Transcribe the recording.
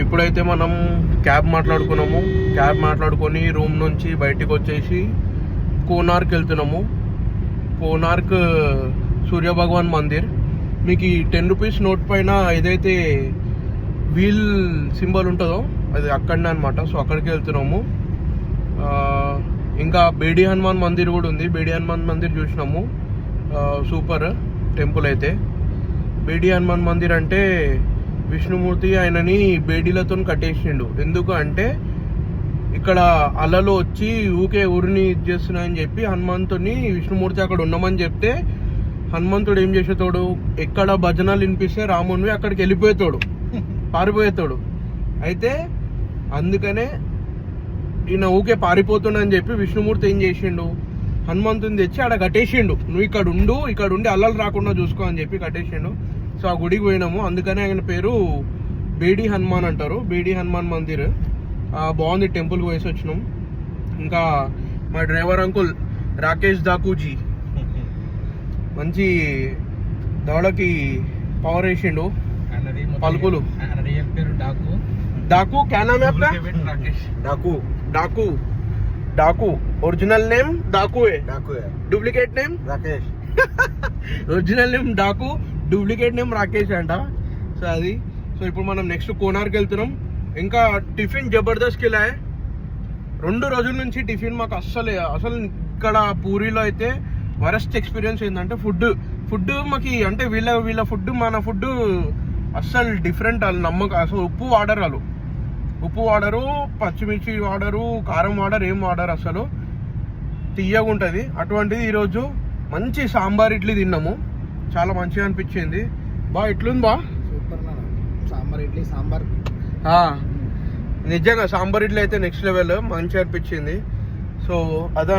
ఇప్పుడైతే మనం క్యాబ్ మాట్లాడుకొని రూమ్ నుంచి బయటికి వచ్చేసి కోనార్క్ వెళ్తున్నాము. కోనార్క్ సూర్య భగవాన్ మందిర్. మీకు ఈ 10 రూపీస్ నోట్ పైన ఏదైతే వీల్ సింబల్ ఉంటుందో అది అక్కడనే అనమాట. సో అక్కడికి వెళ్తున్నాము. ఇంకా బేడి హనుమాన్ మందిర్ కూడా ఉంది. బేడి హనుమాన్ మందిర్ చూసినాము. సూపర్ టెంపుల్ అయితే. బేడి హనుమాన్ మందిర్ అంటే విష్ణుమూర్తి ఆయనని బేడీలతో కట్టేసిండు. ఎందుకు అంటే ఇక్కడ అలలు వచ్చి ఊకే ఊరిని ఇది చేస్తున్నాయని చెప్పి హనుమంతుని విష్ణుమూర్తి అక్కడ ఉండమని చెప్తే హనుమంతుడు ఏం చేసేతోడు, ఎక్కడ భజనలు వినిపిస్తే రాముడిని అక్కడికి వెళ్ళిపోయేతోడు, పారిపోయేతోడు. అయితే అందుకనే ఈయన ఊకే పారిపోతుండని చెప్పి విష్ణుమూర్తి ఏం చేసిండు, హనుమంతుని తెచ్చి ఆడ కట్టేసిండు. నువ్వు ఇక్కడ ఉండి అల్లలు రాకుండా చూసుకో అని చెప్పి కట్టేసిండు. సో ఆ గుడికి పోయినాము. అందుకనే ఆయన పేరు బేడి హనుమాన్ అంటారు. బేడి హనుమాన్ మందిర్ బాగుంది. టెంపుల్కి పోయేసి వచ్చినాం. ఇంకా మా డ్రైవర్ అంకుల్ రాకేష్ దాకూజీ మంచి దవడకి పవర్ వేసిండు. పలుకులు डाकू क्या नाम है आपका? राकेश डाकू ओरिजिनल नेम डाकू है duplicate name Rakesh original name Daaku, duplicate name Rakesh అంట. సో అది. సో ఇప్పుడు మనం నెక్స్ట్ కోనార్క్ వెళ్తున్నాం. ఇంకా టిఫిన్ జబర్దస్త్ కిలా 2 రోజుల నుంచి టిఫిన్ మాకు అసలు ఇక్కడ పూరిలో అయితే వరస్ట్ ఎక్స్పీరియన్స్ ఏంటంటే ఫుడ్ మాకు అంటే వీళ్ళ ఫుడ్ మన ఫుడ్ అస్సలు డిఫరెంట్. వాళ్ళు నమ్మకం. అసలు ఉప్పు వాడరు, పచ్చిమిర్చి వాడరు, కారం వాడరు, ఏం వాడరు. అసలు తీయగా ఉంటుంది. అటువంటిది ఈరోజు మంచి సాంబార్ ఇడ్లీ తిన్నాము. చాలా మంచిగా అనిపించింది. ఎట్లుంది సూపర్ సాంబార్ ఇడ్లీ. నిజంగా సాంబార్ ఇడ్లీ అయితే నెక్స్ట్ లెవెల్ మంచిగా అనిపించింది. సో అదే.